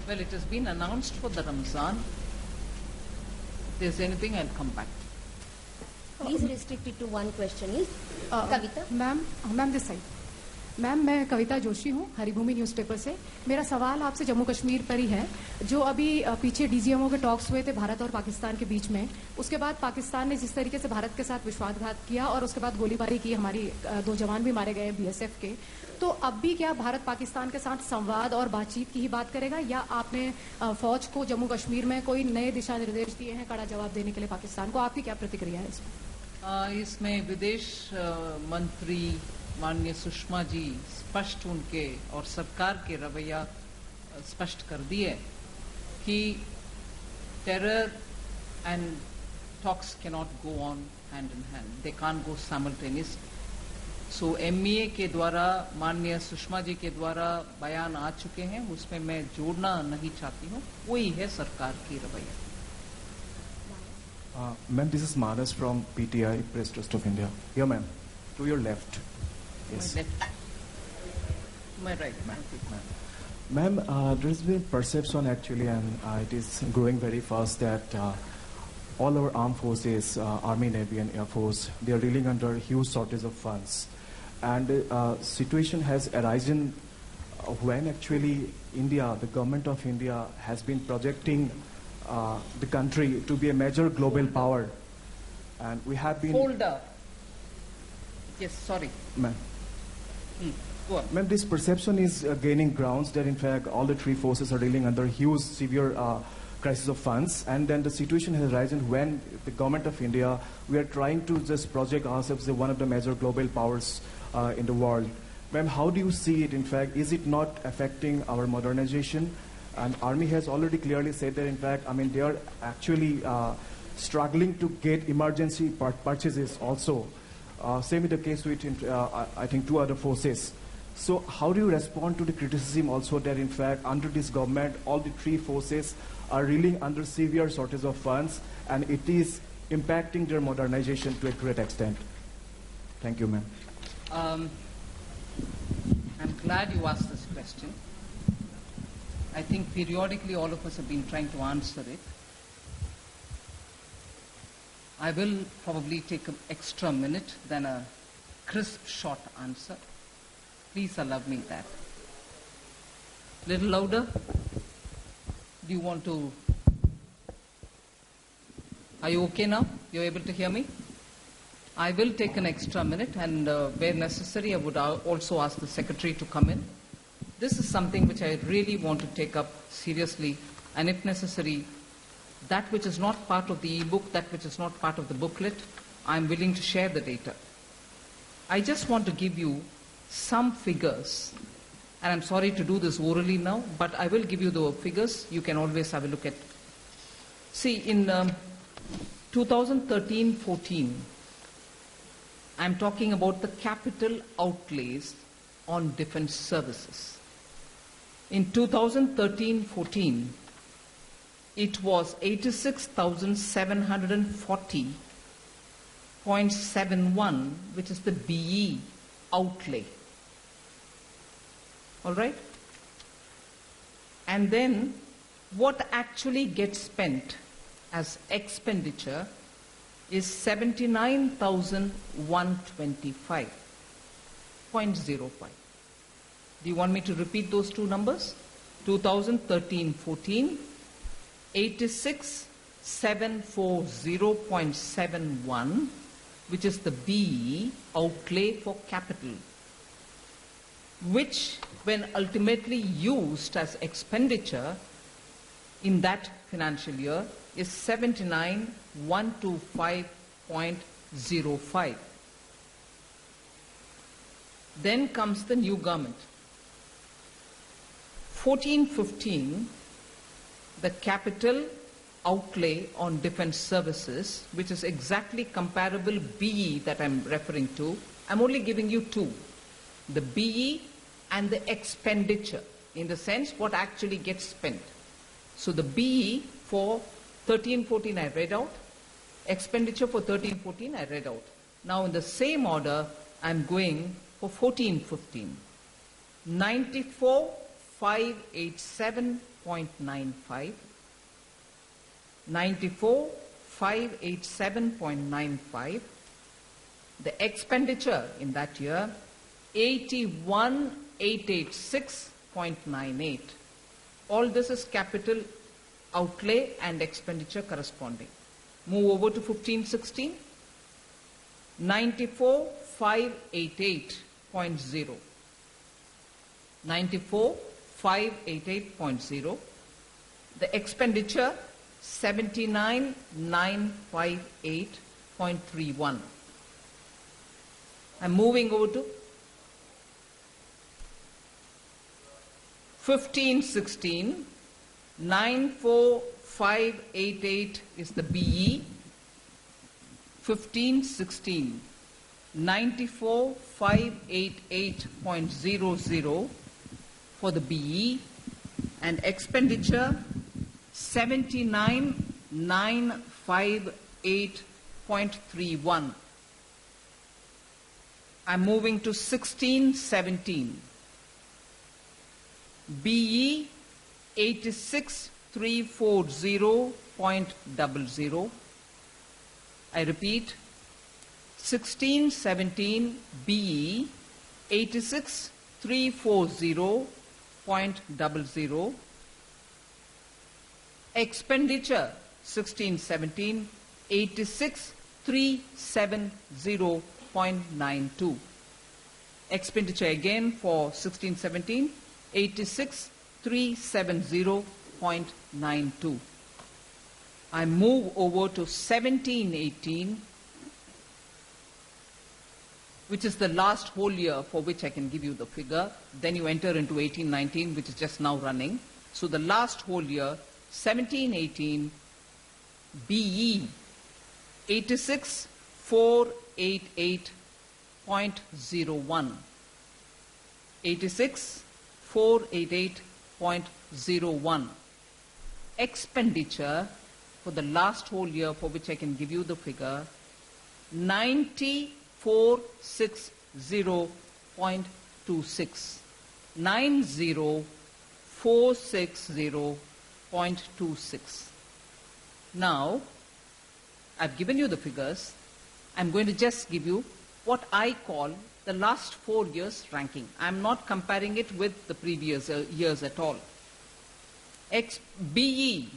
Well, it has been announced for the Ramzan. If there's anything, I'll come back. Please restrict it to one question. Is Kavita? Ma'am, this side. Ma'am, मैं कविता जोशी हूँ, Haribhoomi newspaper से। मेरा सवाल आपसे जम्मू कश्मीर पर ही है। जो अभी पीछे डीजीएमओ के टॉक्स हुए थे भारत और पाकिस्तान के बीच में, उसके बाद पाकिस्तान ने जिस तरीके से भारत के साथ विश्वासघात किया और उसके बाद गोलीबारी की, हमारी 2 जवान भी मारे गए बीएसएफ के, तो अब भी क्या भारत पाकिस्तान के साथ संवाद और बातचीत की ही बात करेगा, या आपने फौज को जम्मू कश्मीर में कोई नए दिशा निर्देश दिए हैं कड़ा जवाब देने के लिए पाकिस्तान को? आपकी क्या प्रतिक्रिया है इसमें? इसमें विदेश मंत्री माननीय सुषमा जी स्पष्ट उनके और सरकार के रवैया स्पष्ट कर दिए कि terror and talks can not go on hand in hand, they can't go simultaneously. So MEA के द्वारा, माननीय सुषमा जी के द्वारा बयान आ चुके हैं, उसमें मैं जोड़ना नहीं चाहती हूँ, वही है सरकार की रवैया। Ma'am, this is Manas from PTI, Press Trust of India. Here, ma'am, to your left. Yes. My left. My right, ma'am. Ma'am, there has been perception actually, and it is growing very fast, that all our armed forces, Army, Navy and Air Force, they are reeling under huge shortage of funds. And situation has arisen when actually India, the government of India, has been projecting the country to be a major global power. And we have been... Hold up. Yes, sorry. Ma'am. Go on. Ma'am, this perception is gaining grounds that in fact all the 3 forces are reeling under huge, severe crisis of funds, and then the situation has arisen when the government of India, we are trying to just project ourselves as one of the major global powers in the world. Ma'am, how do you see it? In fact, is it not affecting our modernization? And Army has already clearly said that in fact, I mean, they are actually struggling to get emergency purchases also. Same is the case with, I think, 2 other forces. So how do you respond to the criticism also that in fact under this government all the 3 forces are reeling under severe shortage of funds and it is impacting their modernization to a great extent? Thank you, ma'am. I'm glad you asked this question. I think periodically all of us have been trying to answer it. I will probably take an extra minute than a crisp, short answer. Please allow me that. Little louder? Do you want to... Are you okay now? You're able to hear me? I will take an extra minute, and where necessary, I would also ask the Secretary to come in. This is something which I really want to take up seriously, and if necessary, that which is not part of the e-book, that which is not part of the booklet, I'm willing to share the data. I just want to give you some figures, and I'm sorry to do this orally now, but I will give you the figures. You can always have a look at. See, in 2013-14, I'm talking about the capital outlays on defense services. In 2013-14, it was 86,740.71, which is the BE outlay. All right? And then what actually gets spent as expenditure is 79,125.05. Do you want me to repeat those 2 numbers? 2013-14, 86,740.71, which is the BE outlay for capital, which when ultimately used as expenditure in that financial year is 79,125.05. Then comes the new government. 14-15, the capital outlay on defense services, which is exactly comparable BE that I'm referring to. I'm only giving you 2, the BE and the expenditure, in the sense what actually gets spent. So the BE for 13-14 I read out, expenditure for 13-14 I read out. Now in the same order, I'm going for 14-15. 587.95, 94 587.95. The expenditure in that year 81,886.98. All this is capital outlay and expenditure corresponding. Move over to 15-16. 94,588.0. 94,588.0. The expenditure 79,958.31. I'm moving over to 15-16. 94,588 is the BE. 15-16. 94,588.00 for the BE, and expenditure 79,958.31. I'm moving to 16-17. BE 86,340.00. I repeat, 16-17 BE 86,340.00. Expenditure 16-17 86,370.92. Expenditure again for 16-17 86,370.92. I move over to 17-18, which is the last whole year for which I can give you the figure. Then you enter into 18-19, which is just now running. So the last whole year, 17-18, BE 86,488.01. 86,488.01. Expenditure for the last whole year for which I can give you the figure, 90,460.26. 90,460.26. Now, I've given you the figures. I'm going to just give you what I call the last 4 years ranking. I'm not comparing it with the previous years at all. BE,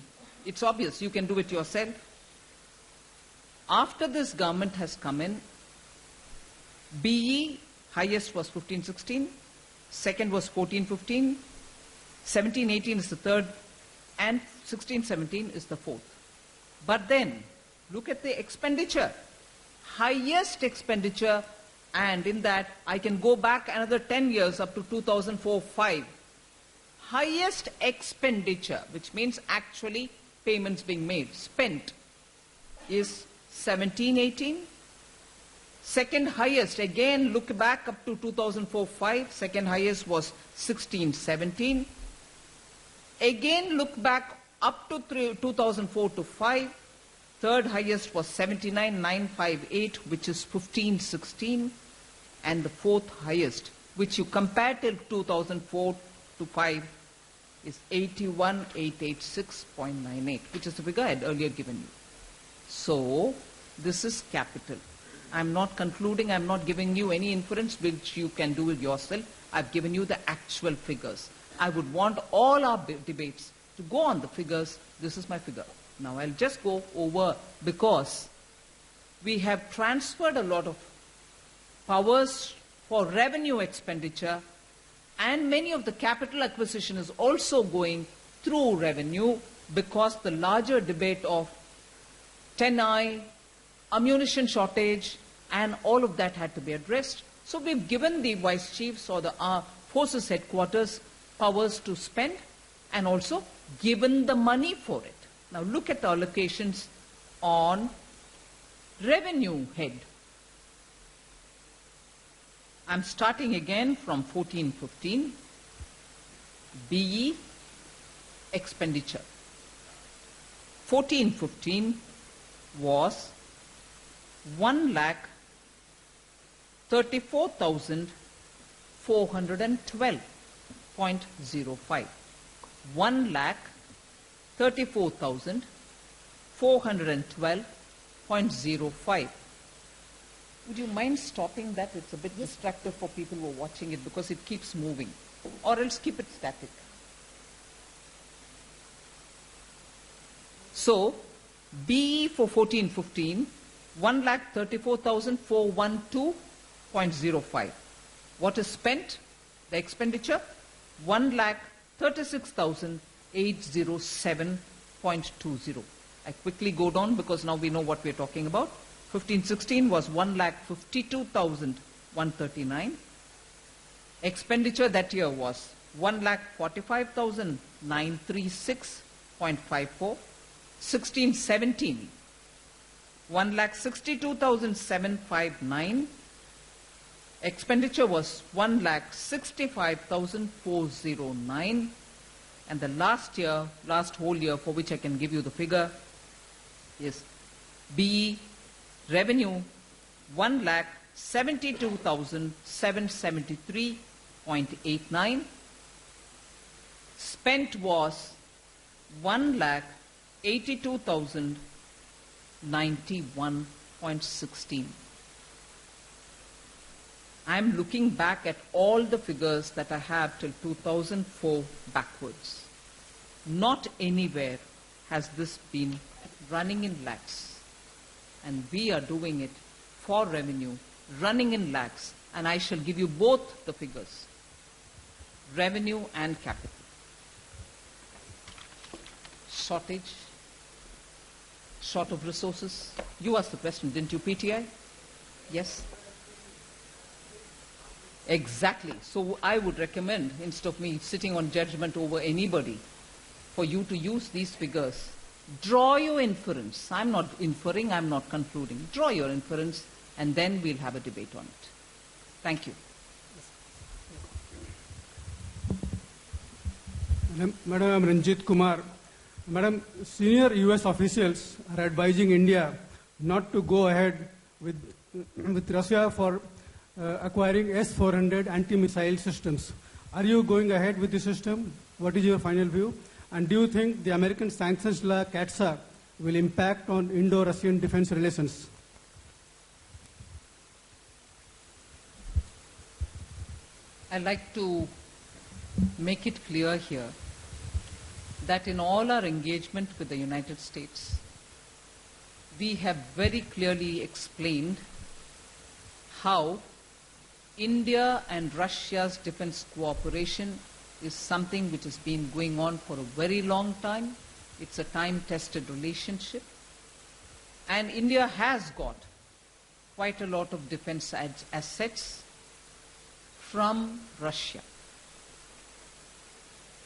it's obvious, you can do it yourself. After this government has come in, BE highest was 15-16, second was 14-15, 17-18 is the third, and 16-17 is the fourth. But then, look at the expenditure. Highest expenditure, and in that I can go back another 10 years up to 2004-05. Highest expenditure, which means actually payments being made, spent, is 17-18. Second highest, again look back up to 2004-05, second highest was 16-17. Again look back up to 2004-05, third highest was 79,958, which is 15-16, and the fourth highest, which you compare till 2004-05, is 81,886.98, which is the figure I had earlier given you. So, this is capital. I'm not concluding, I'm not giving you any inference which you can do it yourself. I've given you the actual figures. I would want all our debates to go on the figures. This is my figure. Now, I'll just go over, because we have transferred a lot of powers for revenue expenditure, and many of the capital acquisition is also going through revenue, because the larger debate of 10I, ammunition shortage, and all of that had to be addressed. So we've given the vice chiefs or the forces headquarters powers to spend, and also given the money for it. Now look at the allocations on revenue head. I'm starting again from 14-15. BE expenditure. 14-15 was 1,34,412.90. 1,34,412.05. 1,34,412.05. Would you mind stopping that? It's a bit distractive for people who are watching it because it keeps moving. Or else keep it static. So, BE for 14-15, 1,34,412.05. What is spent? The expenditure? 1,36,807.20. I quickly go down because now we know what we're talking about. 15-16 was 1,52,139. Expenditure that year was 1,45,936.54. 16-17, 1,62,759. Expenditure was 1,65,409. And the last whole year for which I can give you the figure is BE revenue 1,72,773.89. Spent was 1,82,091.16. I'm looking back at all the figures that I have till 2004 backwards. Not anywhere has this been running in lakhs. And we are doing it for revenue, running in lakhs. And I shall give you both the figures, revenue and capital. Shortage, short of resources. You asked the question, didn't you, PTI? Yes? Exactly. So I would recommend, instead of me sitting on judgment over anybody, for you to use these figures. Draw your inference. I'm not inferring, I'm not concluding. Draw your inference, and then we'll have a debate on it. Thank you. Madam, I'm Ranjit Kumar. Madam, senior US officials are advising India not to go ahead with Russia for acquiring S-400 anti-missile systems. Are you going ahead with the system? What is your final view? And do you think the American sanctions law, CATSA, will impact on Indo-Russian defense relations? I'd like to make it clear here that in all our engagement with the United States, we have very clearly explained how India and Russia's defense cooperation is something which has been going on for a very long time. It's a time-tested relationship. And India has got quite a lot of defense assets from Russia.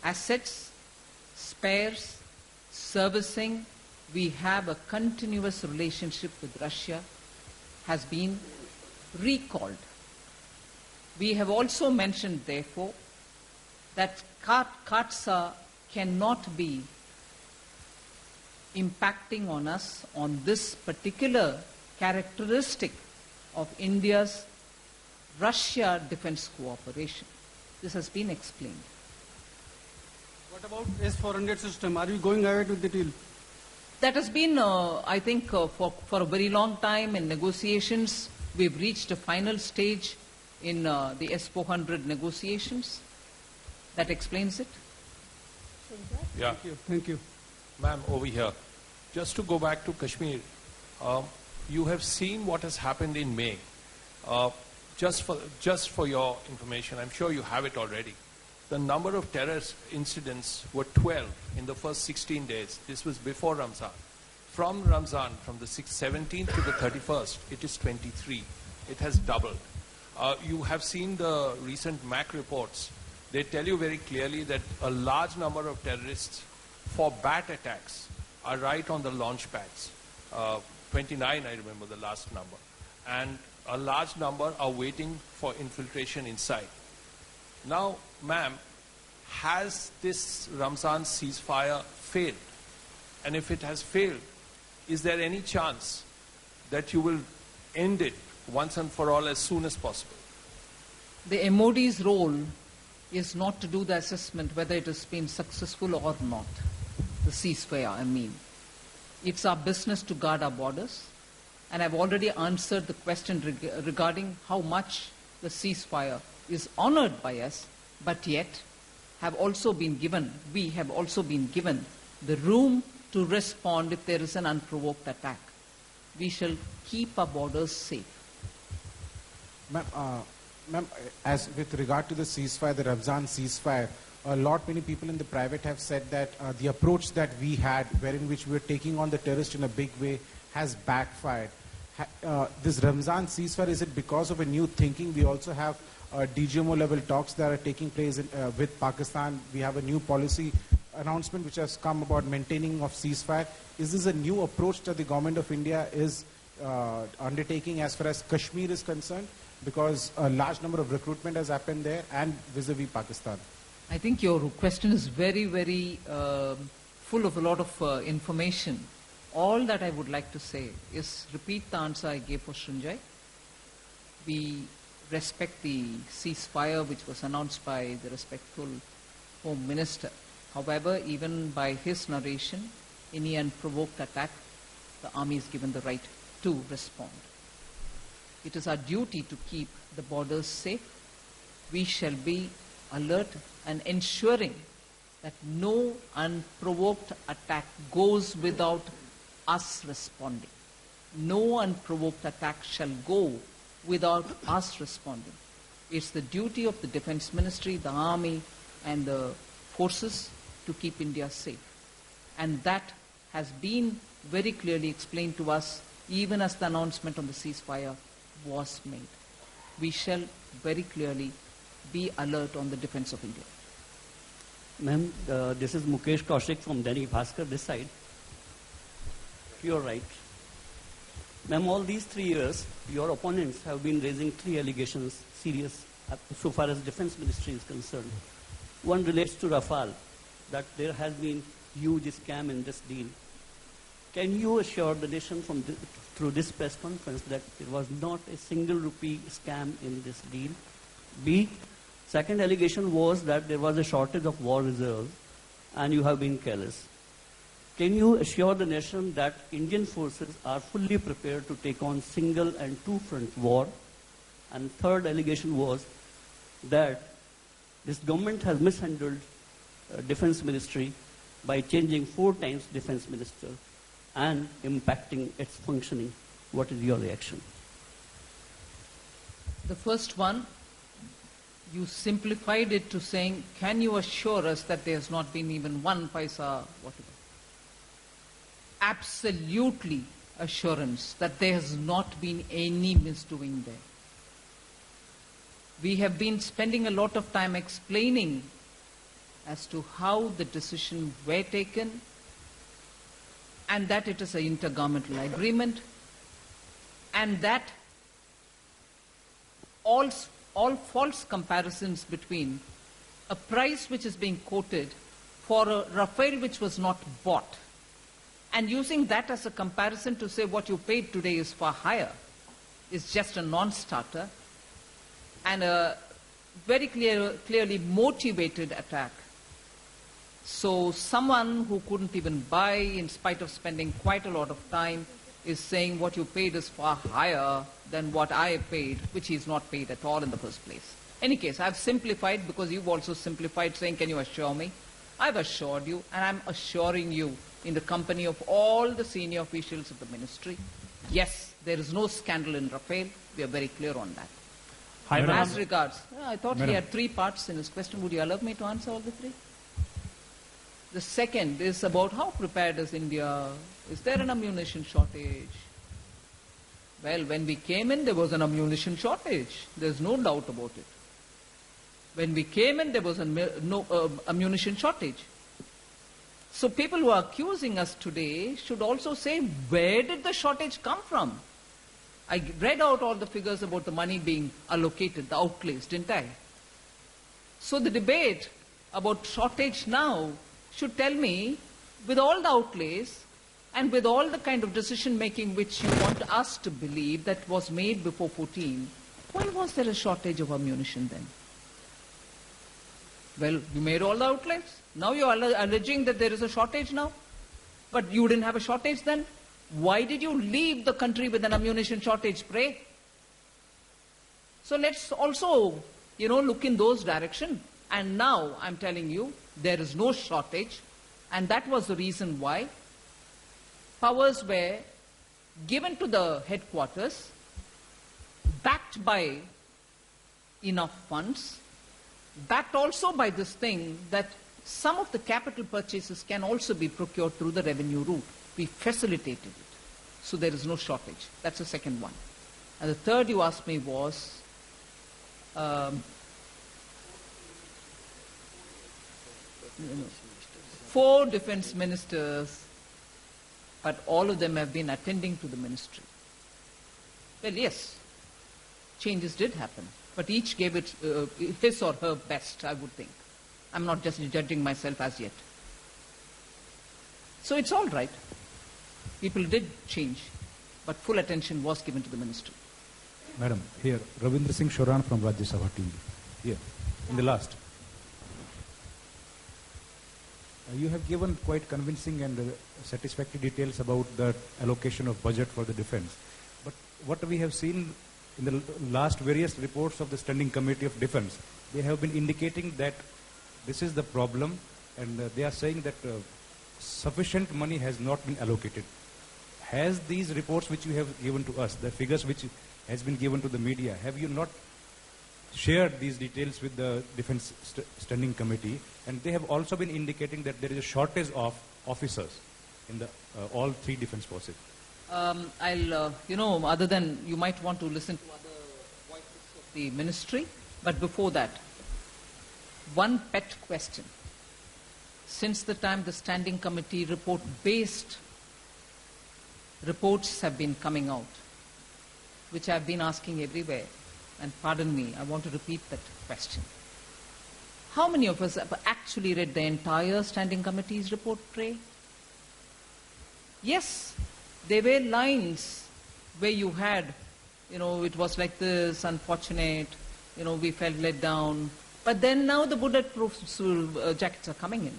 Assets, spares, servicing. We have a continuous relationship with Russia, has been recalled. We have also mentioned, therefore, that CATSA cannot be impacting on us on this particular characteristic of India's Russia defense cooperation. This has been explained. What about S-400 system? Are you going ahead with the deal? That has been, I think, for a very long time in negotiations. We've reached a final stage in the S-400 negotiations. That explains it. Yeah. Thank you. Ma'am, over here. Just to go back to Kashmir, you have seen what has happened in May. Just for your information, I'm sure you have it already. The number of terrorist incidents were 12 in the first 16 days. This was before Ramzan. From Ramzan, from the 17th to the 31st, it is 23. It has doubled. You have seen the recent MAC reports. They tell you very clearly that a large number of terrorists for bat attacks are right on the launch pads. 29, I remember the last number. And a large number are waiting for infiltration inside. Now, ma'am, has this Ramzan ceasefire failed? And if it has failed, is there any chance that you will end it once and for all as soon as possible? The MOD's role is not to do the assessment whether it has been successful or not. The ceasefire, I mean. It's our business to guard our borders. And I've already answered the question regarding how much the ceasefire is honored by us, but yet we have also been given the room to respond if there is an unprovoked attack. We shall keep our borders safe. Ma'am, as with regard to the ceasefire, the Ramzan ceasefire, many people in the private have said that the approach that we had, wherein which we were taking on the terrorists in a big way, has backfired. This Ramzan ceasefire, is it because of a new thinking? We also have DGMO level talks that are taking place with Pakistan. We have a new policy announcement which has come about maintaining of ceasefire. Is this a new approach that the government of India is undertaking as far as Kashmir is concerned? Because a large number of recruitment has happened there and vis-a-vis Pakistan. I think your question is very, very full of a lot of information. All that I would like to say is repeat the answer I gave for Srinjay. We respect the ceasefire which was announced by the respectful Home Minister. However, even by his narration, any unprovoked attack, the army is given the right to respond. It is our duty to keep the borders safe. We shall be alert and ensuring that no unprovoked attack goes without us responding. No unprovoked attack shall go without us responding. It's the duty of the Defense Ministry, the Army, and the forces to keep India safe. And that has been very clearly explained to us even as the announcement on the ceasefire was made. We shall very clearly be alert on the defense of India. Ma'am, this is Mukesh Kaushik from Dainik Bhaskar, this side. You're right. Ma'am, all these 3 years, your opponents have been raising 3 allegations, serious, so far as Defense Ministry is concerned. One relates to Rafale, that there has been huge scam in this deal. Can you assure the nation through this press conference that there was not a single rupee scam in this deal? B, second allegation was that there was a shortage of war reserves and you have been careless. Can you assure the nation that Indian forces are fully prepared to take on single and two-front war? And third allegation was that this government has mishandled Defense Ministry by changing 4 times Defense Minister and impacting its functioning. What is your reaction? The first one, you simplified it to saying, can you assure us that there has not been even 1 paisa, whatever? Absolutely assurance that there has not been any misdoing there. We have been spending a lot of time explaining as to how the decisions were taken and that it is an intergovernmental agreement and that all false comparisons between a price which is being quoted for a Rafale which was not bought and using that as a comparison to say what you paid today is far higher is just a non-starter and a very clearly motivated attack. So someone who couldn't even buy in spite of spending quite a lot of time is saying what you paid is far higher than what I paid, which is not paid at all in the first place. Any case, I've simplified because you've also simplified saying, can you assure me? I've assured you and I'm assuring you in the company of all the senior officials of the ministry, yes, there is no scandal in Rafale. We are very clear on that. As regards, I thought he had 3 parts in his question. Would you allow me to answer all the 3? The second is about how prepared is India? Is there an ammunition shortage? Well, when we came in, there was an ammunition shortage. There's no doubt about it. When we came in, there was no ammunition shortage. So people who are accusing us today should also say, where did the shortage come from? I read out all the figures about the money being allocated, the outlays, didn't I? So the debate about shortage now should tell me, with all the outlays and with all the kind of decision making which you want us to believe that was made before 14, why was there a shortage of ammunition then? Well, you made all the outlets. Now you are alleging that there is a shortage now. But you didn't have a shortage then. Why did you leave the country with an ammunition shortage, pray? So let's also, look in those direction. And now I'm telling you, there is no shortage. And that was the reason why powers were given to the headquarters, backed by enough funds, backed also by this thing that some of the capital purchases can also be procured through the revenue route. We facilitated it. So there is no shortage. That's the second one. And the third you asked me was, 4 defense ministers, but all of them have been attending to the ministry. Well, yes, changes did happen, but each gave it his or her best, I would think. I'm not just judging myself as yet. So it's all right. People did change, but full attention was given to the ministry. Madam, here, Ravindra Singh Shoran from Rajya Sabha TV. Here, in the last. You have given quite convincing and satisfactory details about the allocation of budget for the defense. But what we have seen in the last various reports of the Standing Committee of Defense, they have been indicating that this is the problem, and they are saying that sufficient money has not been allocated. Has these reports which you have given to us, the figures which has been given to the media, have you not shared these details with the Defense Standing Committee? And they have also been indicating that there is a shortage of officers in the all 3 defense forces. Other than you might want to listen to other voices of the ministry, but before that, one pet question. Since the time the Standing Committee report-based reports have been coming out, which I've been asking everywhere, and pardon me, I want to repeat that question. How many of us have actually read the entire Standing Committee's report, pray? Yes, there were lines where you had, it was like this, unfortunate, we felt let down. But then now the bulletproof jackets are coming in.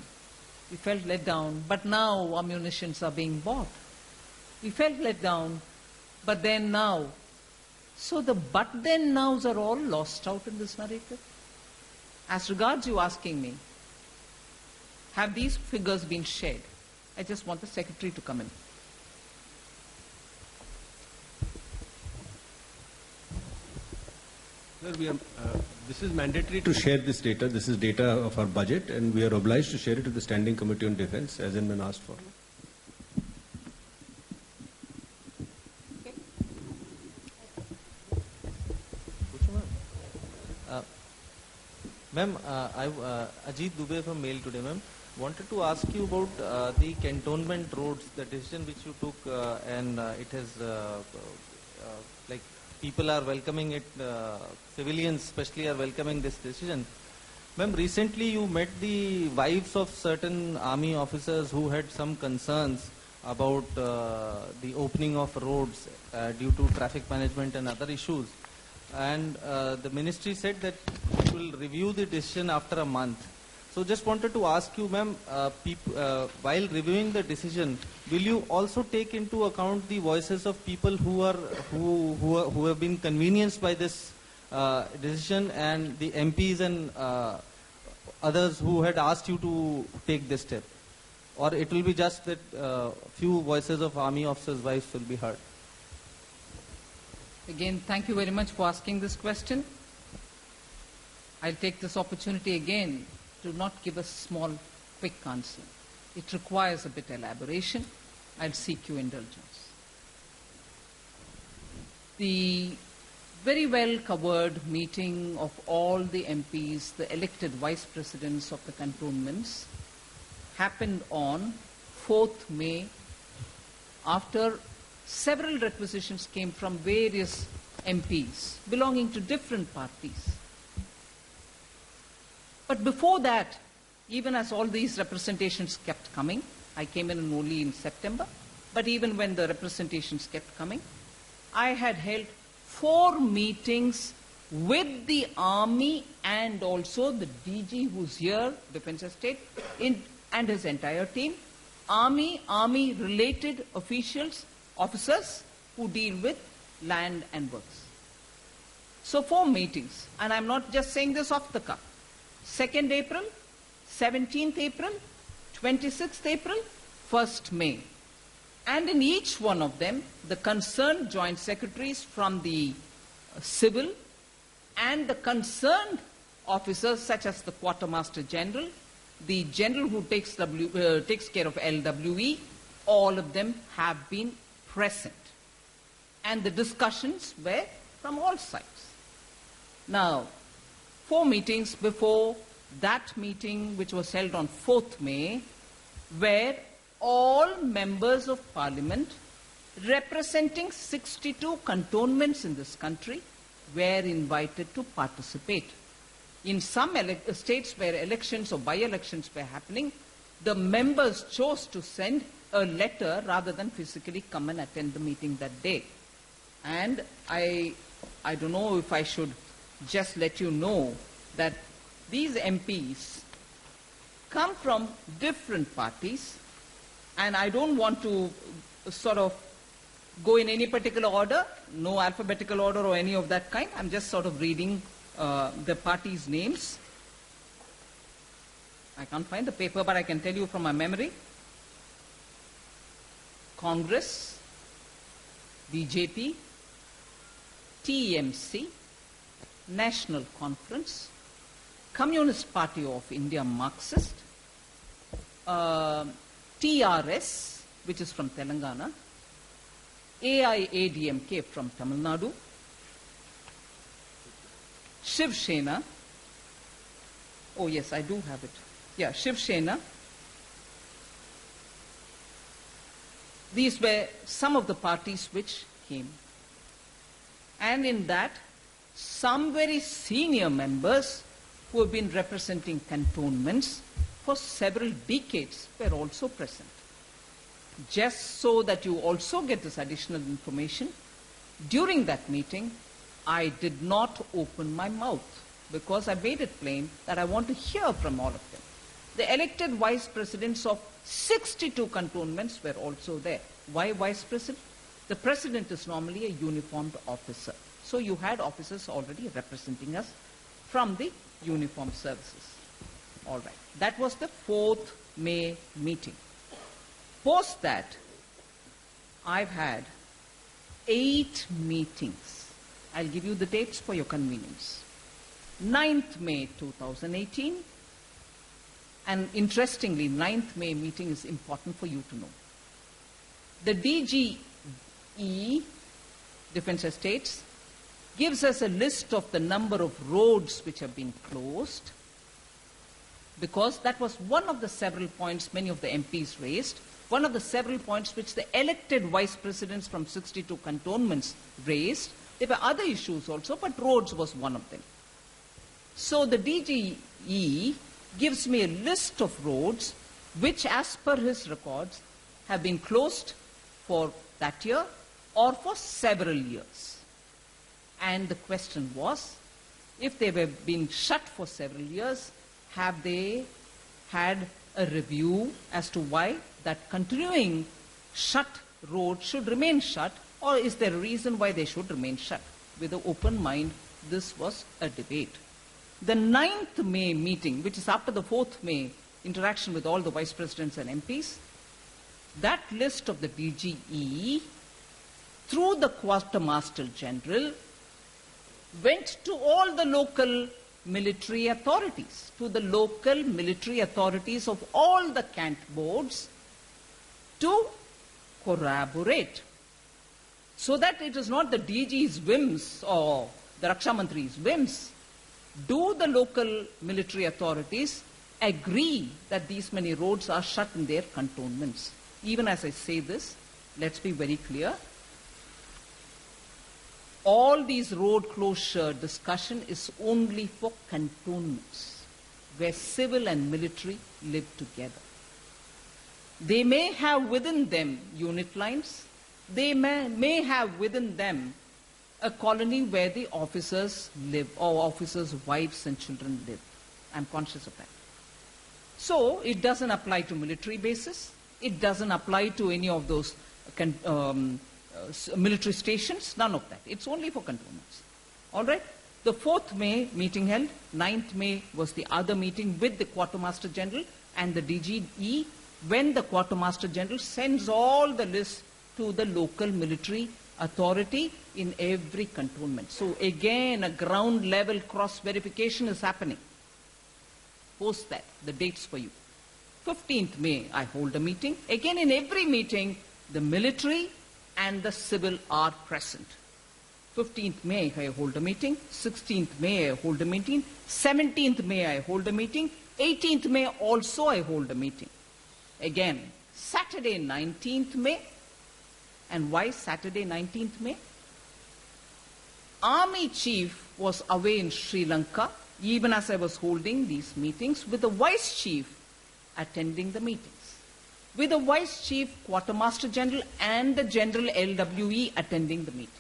We felt let down, but now ammunitions are being bought. We felt let down, but then now. So the but then nows are all lost out in this narrative. As regards you asking me, have these figures been shared? I just want the Secretary to come in. Sir, this is mandatory to share this data. This is data of our budget, and we are obliged to share it to the Standing Committee on Defense, as and when asked for. Ma'am, Ajit Dubey from Mail Today, ma'am. Wanted to ask you about the cantonment roads, the decision which you took, and it has, like, people are welcoming it, civilians especially are welcoming this decision. Ma'am, recently you met the wives of certain army officers who had some concerns about the opening of roads due to traffic management and other issues. And the ministry said that it will review the decision after a month. So just wanted to ask you, ma'am, while reviewing the decision, will you also take into account the voices of people who have been convenienced by this decision, and the MPs and others who had asked you to take this step? Or it will be just that few voices of army officers' wives will be heard? Again, thank you very much for asking this question. I'll take this opportunity again to not give a small, quick answer. It requires a bit elaboration. I'll seek your indulgence. The very well covered meeting of all the MPs, the elected vice presidents of the cantonments, happened on 4th May after several requisitions came from various MPs belonging to different parties. But before that, even as all these representations kept coming, I came in only in September, but even when the representations kept coming, I had held 4 meetings with the army and also the DG who's here, Defense Estate, and his entire team, army-related officers who deal with land and works. So 4 meetings, and I'm not just saying this off the cuff. 2nd April, 17th April, 26th April, 1st May. And in each one of them, the concerned joint secretaries from the civil and the concerned officers such as the Quartermaster General, the general who takes care of LWE, all of them have been present. And the discussions were from all sides. Now, 4 meetings before that meeting, which was held on 4th May, where all members of Parliament representing 62 cantonments in this country were invited to participate. In some states where elections or by-elections were happening, the members chose to send a letter rather than physically come and attend the meeting that day. And I don't know if I should just let you know that these MPs come from different parties, and I don't want to sort of go in any particular order, no alphabetical order or any of that kind. I'm just sort of reading the parties' names. I can't find the paper, but I can tell you from my memory. Congress, BJP, TMC, National Conference, Communist Party of India Marxist, TRS, which is from Telangana, AIADMK from Tamil Nadu, Shiv Sena, oh yes, I do have it. Yeah, Shiv Sena. These were some of the parties which came. And in that, some very senior members who have been representing cantonments for several decades were also present. Just so that you also get this additional information, during that meeting, I did not open my mouth because I made it plain that I want to hear from all of them. The elected vice presidents of 62 cantonments were also there. Why vice president? The president is normally a uniformed officer. So you had officers already representing us from the uniformed services. All right. That was the 4th May meeting. Post that, I've had 8 meetings. I'll give you the dates for your convenience. 9th May 2018, and interestingly, 9th May meeting is important for you to know. The DGE, Defense Estates, gives us a list of the number of roads which have been closed, because that was one of the several points many of the MPs raised, one of the several points which the elected vice presidents from 62 cantonments raised. There were other issues also, but roads was one of them. So the DGE gives me a list of roads which, as per his records, have been closed for that year or for several years. And the question was, if they were being shut for several years, have they had a review as to why that continuing shut road should remain shut, or is there a reason why they should remain shut? With an open mind, this was a debate. The 9th May meeting, which is after the 4th May interaction with all the vice presidents and MPs, that list of the DGE, through the Quartermaster General, went to all the local military authorities, to the local military authorities of all the cant boards to corroborate. So that it is not the DG's whims or the Raksha Mantri's whims. Do the local military authorities agree that these many roads are shut in their cantonments? Even as I say this, let's be very clear. All these road closure discussion is only for cantonments where civil and military live together. They may have within them unit lines. They may have within them a colony where the officers live, or officers' wives and children live. I'm conscious of that. So it doesn't apply to military bases. It doesn't apply to any of those military stations, none of that. It's only for cantonments. All right? The 4th May meeting held, 9th May was the other meeting with the Quartermaster General and the DGE, when the Quartermaster General sends all the lists to the local military authority in every cantonment. So again, a ground level cross-verification is happening. Post that, the dates for you. 15th May, I hold a meeting. Again, in every meeting, the military and the civil are present. 15th May, I hold a meeting. 16th May, I hold a meeting. 17th May, I hold a meeting. 18th May, also I hold a meeting. Again, Saturday, 19th May. And why Saturday, 19th May? Army Chief was away in Sri Lanka, even as I was holding these meetings, with the Vice Chief attending the meetings, with the Vice Chief, Quartermaster General, and the General LWE attending the meeting.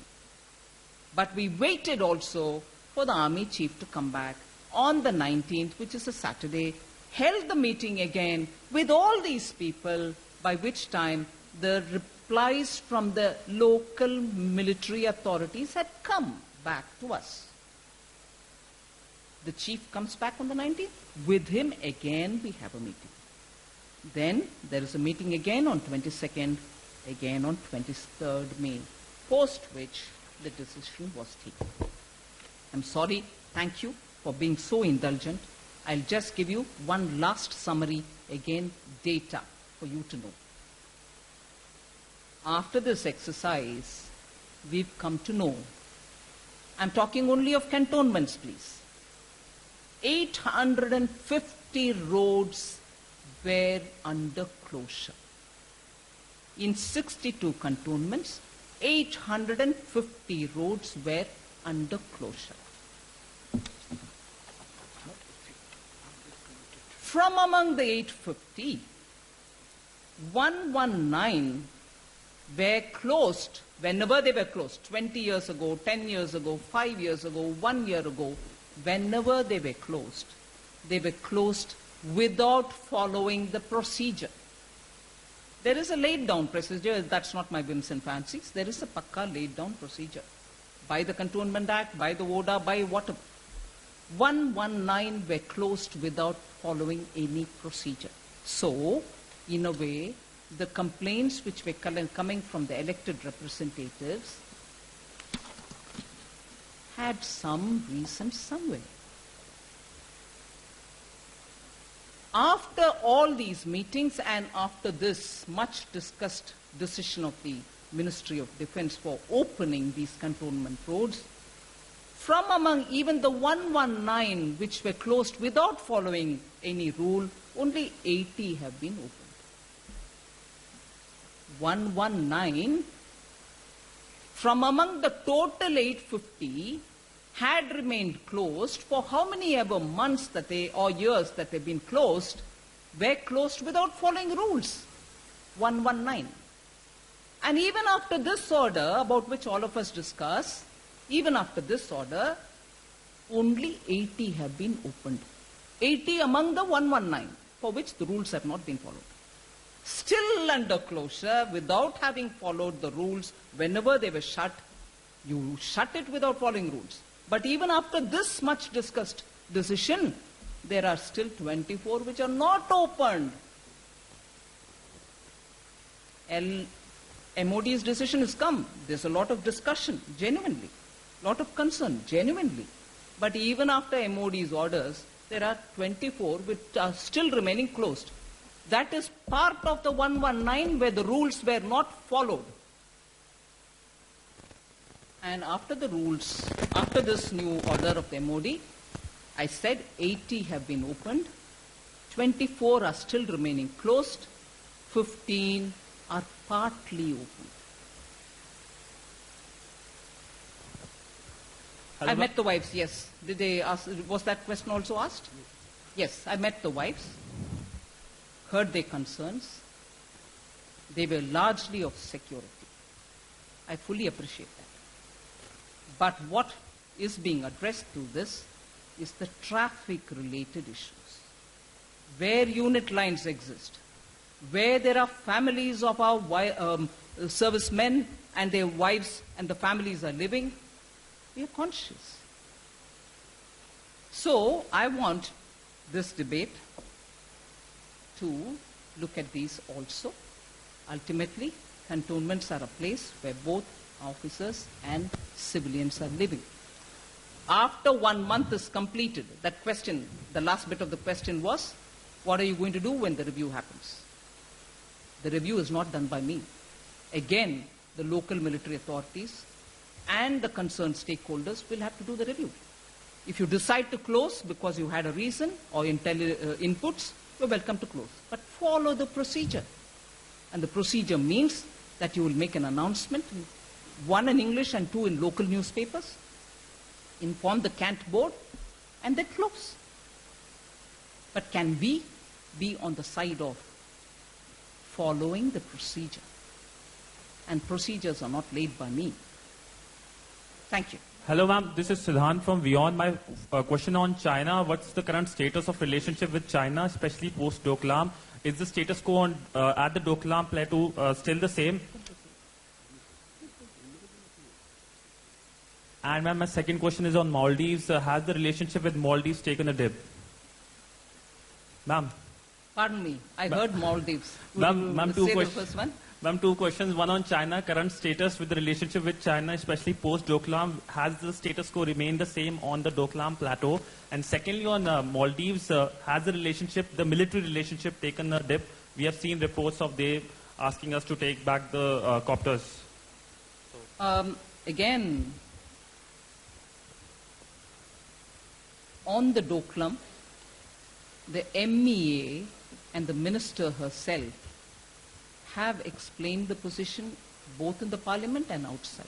But we waited also for the Army Chief to come back on the 19th, which is a Saturday, held the meeting again with all these people, by which time the replies from the local military authorities had come back to us. The Chief comes back on the 19th. With him again we have a meeting. Then there is a meeting again on 22nd, again on 23rd May, post which the decision was taken. I'm sorry, thank you for being so indulgent. I'll just give you one last summary, again data for you to know. After this exercise, we've come to know, I'm talking only of cantonments, please, 850 roads were under closure. In 62 cantonments, 850 roads were under closure. From among the 850, 119 were closed whenever they were closed, 20 years ago, 10 years ago, 5 years ago, 1 year ago, whenever they were closed without following the procedure. There is a laid down procedure, that's not my whims and fancies. There is a pakka laid down procedure by the Cantonment Act, by the ODA, by whatever. 119 were closed without following any procedure. So, in a way, the complaints which were coming from the elected representatives had some reason somewhere. After all these meetings and after this much discussed decision of the Ministry of Defence for opening these cantonment roads, from among even the 119 which were closed without following any rule, only 80 have been opened. 119 from among the total 850 had remained closed for how many ever months that they, or years that they've been closed, were closed without following rules. 119. And even after this order, about which all of us discuss, even after this order, only 80 have been opened. 80 among the 119, for which the rules have not been followed. Still under closure, without having followed the rules, whenever they were shut, you shut it without following rules. But even after this much discussed decision, there are still 24 which are not opened. MOD's decision has come. There's a lot of discussion, genuinely. Lot of concern, genuinely. But even after MOD's orders, there are 24 which are still remaining closed. That is part of the 119 where the rules were not followed. And after the rules, after this new order of the MOD, I said 80 have been opened, 24 are still remaining closed, 15 are partly open. I met the wives, yes. Did they ask, was that question also asked? Yes, I met the wives, heard their concerns. They were largely of security. I fully appreciate that. But what is being addressed through this is the traffic-related issues, where unit lines exist, where there are families of our servicemen and their wives and the families are living. We are conscious. So I want this debate to look at these also. Ultimately, cantonments are a place where both officers and civilians are living. After 1 month is completed, that question, the last bit of the question was, what are you going to do when the review happens? The review is not done by me. Again, the local military authorities and the concerned stakeholders will have to do the review. If you decide to close because you had a reason or inputs, you're welcome to close. But follow the procedure. And the procedure means that you will make an announcement, 1 in English and 2 in local newspapers, inform the Cant board, and then close. But can we be on the side of following the procedure? And procedures are not laid by me. Thank you. Hello, ma'am. This is Siddhant from Beyond. My question on China. What's the current status of relationship with China, especially post-Doklam? Is the status quo on, at the Doklam Plateau still the same? And ma'am, my second question is on Maldives. Has the relationship with Maldives taken a dip? Ma'am. Pardon me. I heard Maldives. Ma'am, Say the first one. Ma'am, 2 questions. One on China, current status with the relationship with China, especially post-Doklam. Has the status quo remained the same on the Doklam Plateau? And secondly, on Maldives, has the relationship, the military relationship, taken a dip? We have seen reports of they asking us to take back the copters. Again, on the Doklam, the MEA and the minister herself have explained the position both in the parliament and outside.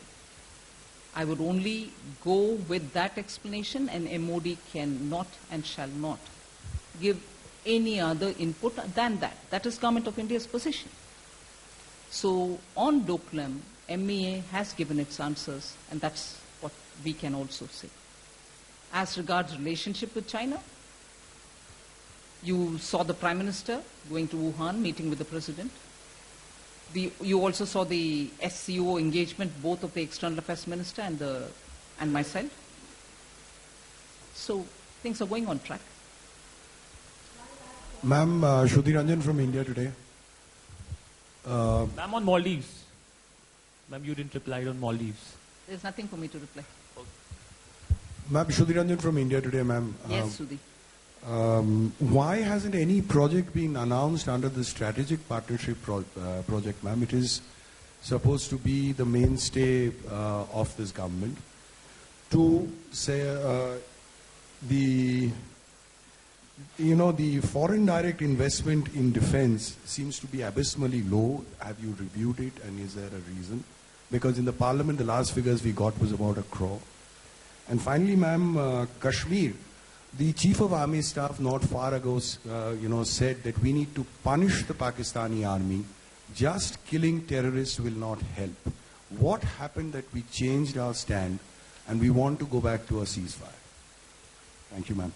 I would only go with that explanation, and MOD cannot and shall not give any other input than that. That is Government of India's position. So on Doklam, MEA has given its answers, and that's what we can also say. As regards relationship with China, you saw the Prime Minister going to Wuhan, meeting with the President. You also saw the SCO engagement, both of the External Affairs Minister and myself. So things are going on track. Ma'am, Shruti Ranjan from India Today. Ma'am, on Maldives. Ma'am, you didn't reply on Maldives. There's nothing for me to reply. Ma'am, Shruti Ranjan from India Today, ma'am. Yes, Shruti. Why hasn't any project been announced under the strategic partnership project, ma'am? It is supposed to be the mainstay of this government. To say the foreign direct investment in defense seems to be abysmally low. Have you reviewed it, and is there a reason? Because in the parliament, the last figures we got was about 1 crore. And finally, ma'am, Kashmir. The Chief of Army Staff not far ago, said that we need to punish the Pakistani army. Just killing terrorists will not help. What happened that we changed our stand and we want to go back to a ceasefire? Thank you, ma'am.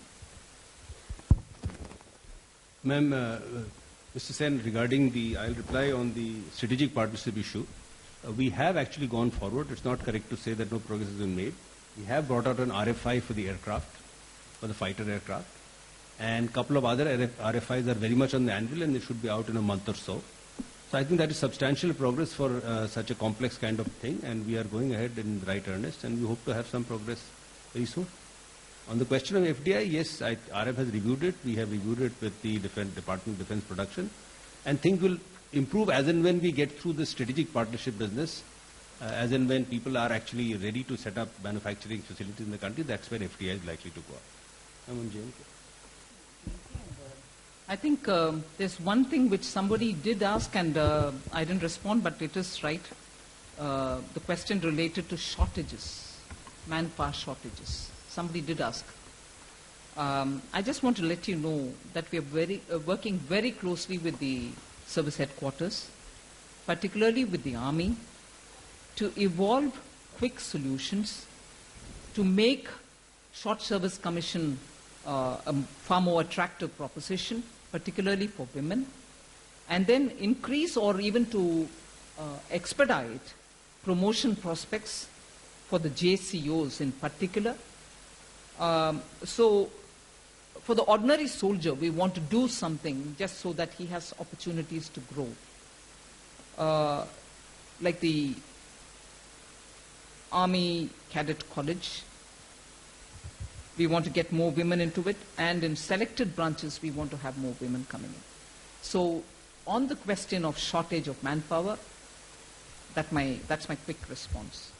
Ma'am, Mr. Sen, regarding I'll reply on the strategic partnership issue. We have actually gone forward. It's not correct to say that no progress has been made. We have brought out an RFI for the aircraft, for the fighter aircraft, and a couple of other RFIs are very much on the anvil, and they should be out in a month or so. So I think that is substantial progress for such a complex kind of thing, and we are going ahead in the right earnest, and we hope to have some progress very soon. On the question of FDI, yes, RF has reviewed it. We have reviewed it with the Department of Defense Production, and things will improve as and when we get through the strategic partnership business. As and when people are actually ready to set up manufacturing facilities in the country, that's where FDI is likely to go up. I think there's one thing which somebody did ask, and I didn't respond, but it is right. The question related to shortages, manpower shortages. Somebody did ask. I just want to let you know that we are working very closely with the service headquarters, particularly with the Army, to evolve quick solutions to make short service commission a far more attractive proposition, particularly for women, and then increase or even to expedite promotion prospects for the JCOs in particular. So for the ordinary soldier, we want to do something just so that he has opportunities to grow. Like the Army Cadet College, we want to get more women into it, and in selected branches, we want to have more women coming in. So on the question of shortage of manpower, that's my quick response.